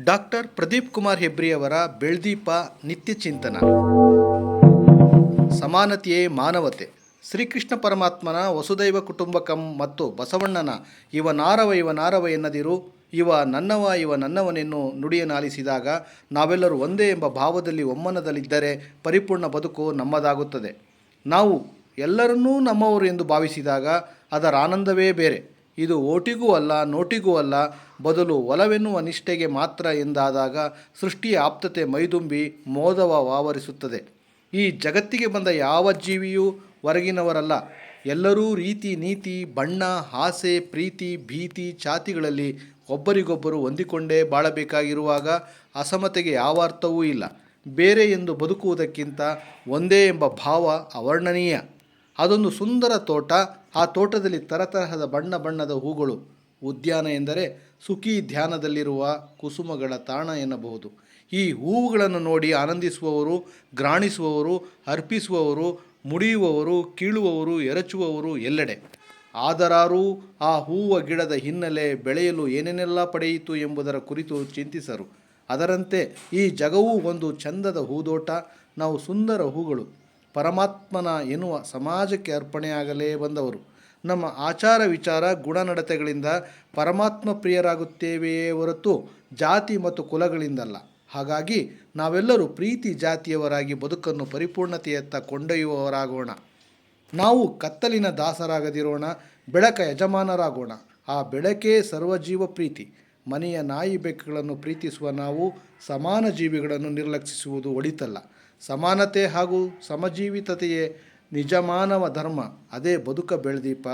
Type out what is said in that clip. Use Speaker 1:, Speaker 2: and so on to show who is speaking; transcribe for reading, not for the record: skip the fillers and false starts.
Speaker 1: Doctor Pradeep Kumar ಹೆಬ್ರಿಯವರ ಬೆಳ್ದೀಪ ನಿತ್ಯ ಚಿಂತನ. ಸಮಾನತೆಯೇ ಮಾನವತೆ. ಶ್ರೀಕೃಷ್ಣ ಪರಮಾತ್ಮನ ವಸುದೈವ ಕುಟುಂಬಕಂ ಮತ್ತು ಬಸವಣ್ಣನ ಇವ ನಾರವ ಎನ್ನದಿರು, ಇವ ನನ್ನವನೆನ್ನು ನುಡಿಯನಾಲಿಸಿದಾಗ ನಾವೆಲ್ಲರೂ ಒಂದೇ ಎಂಬ ಭಾವದಲ್ಲಿ ಒಮ್ಮನದಲ್ಲಿದ್ದರೆ ಪರಿಪೂರ್ಣ ಬದುಕು ನಮ್ಮದಾಗುತ್ತದೆ. ನಾವು ಎಲ್ಲರನ್ನೂ ನಮ್ಮವರು ಎಂದು ಭಾವಿಸಿದಾಗ ಅದರ ಆನಂದವೇ ಬೇರೆ. ಇದು ಓಟಿಗೂ ಅಲ್ಲ, ನೋಟಿಗೂ ಅಲ್ಲ, ಬದಲು ಒಲವೆನ್ನುವ ನಿಷ್ಠೆಗೆ ಮಾತ್ರ ಎಂದಾದಾಗ ಸೃಷ್ಟಿಯ ಆಪ್ತತೆ ಮೈದುಂಬಿ ಮೋದವಾವರಿಸುತ್ತದೆ. ಈ ಜಗತ್ತಿಗೆ ಬಂದ ಯಾವ ಜೀವಿಯೂ ಹೊರಗಿನವರಲ್ಲ. ಎಲ್ಲರೂ ರೀತಿ ನೀತಿ, ಬಣ್ಣ, ಆಸೆ, ಪ್ರೀತಿ, ಭೀತಿ, ಛಾತಿಗಳಲ್ಲಿ ಒಬ್ಬರಿಗೊಬ್ಬರು ಹೊಂದಿಕೊಂಡೇ ಬಾಳಬೇಕಾಗಿರುವಾಗ ಅಸಮತೆಗೆ ಯಾವ ಅರ್ಥವೂ ಇಲ್ಲ. ಬೇರೆ ಎಂದು ಬದುಕುವುದಕ್ಕಿಂತ ಒಂದೇ ಎಂಬ ಭಾವ ಅವರ್ಣನೀಯ. ಅದೊಂದು ಸುಂದರ ತೋಟ. ಆ ತೋಟದಲ್ಲಿ ತರತರಹದ ಬಣ್ಣ ಬಣ್ಣದ ಹೂಗಳು. ಉದ್ಯಾನ ಎಂದರೆ ಸುಖಿ ಧ್ಯಾನದಲ್ಲಿರುವ ಕುಸುಮಗಳ ತಾಣ ಎನ್ನಬಹುದು. ಈ ಹೂವುಗಳನ್ನು ನೋಡಿ ಆನಂದಿಸುವವರು, ಗ್ರಾಣಿಸುವವರು, ಅರ್ಪಿಸುವವರು, ಮುಡಿಯುವವರು, ಕೀಳುವವರು, ಎರಚುವವರು ಎಲ್ಲೆಡೆ. ಆದರಾರೂ ಆ ಹೂವ ಗಿಡದ ಹಿನ್ನೆಲೆ ಬೆಳೆಯಲು ಏನೇನೆಲ್ಲ ಪಡೆಯಿತು ಎಂಬುದರ ಕುರಿತು ಚಿಂತಿಸರು. ಅದರಂತೆ ಈ ಜಗವೂ ಒಂದು ಚಂದದ ಹೂದೋಟ. ನಾವು ಸುಂದರ ಹೂಗಳು, ಪರಮಾತ್ಮನ ಎನ್ನುವ ಸಮಾಜಕ್ಕೆ ಅರ್ಪಣೆಯಾಗಲೇ ಬಂದವರು. ನಮ್ಮ ಆಚಾರ ವಿಚಾರ ಗುಣನಡತೆಗಳಿಂದ ಪರಮಾತ್ಮ ಪ್ರಿಯರಾಗುತ್ತೇವೆಯೇ ಹೊರತು ಜಾತಿ ಮತ್ತು ಕುಲಗಳಿಂದಲ್ಲ. ಹಾಗಾಗಿ ನಾವೆಲ್ಲರೂ ಪ್ರೀತಿ ಜಾತಿಯವರಾಗಿ ಬದುಕನ್ನು ಪರಿಪೂರ್ಣತೆಯತ್ತ ಕೊಂಡೊಯ್ಯುವವರಾಗೋಣ. ನಾವು ಕತ್ತಲಿನ ದಾಸರಾಗದಿರೋಣ, ಬೆಳಕ ಯಜಮಾನರಾಗೋಣ. ಆ ಬೆಳಕೇ ಸರ್ವಜೀವ ಪ್ರೀತಿ. ಮನೆಯ ನಾಯಿ ಬೆಕ್ಕುಗಳನ್ನು ಪ್ರೀತಿಸುವ ನಾವು ಸಮಾನ ಜೀವಿಗಳನ್ನು ನಿರ್ಲಕ್ಷಿಸುವುದು ಒಳಿತಲ್ಲ. ಸಮಾನತೆ ಹಾಗೂ ಸಮಜೀವಿತತೆಯೇ ನಿಜ ಮಾನವ ಧರ್ಮ. ಅದೇ ಬದುಕ ಬೆಳ್ದೀಪ.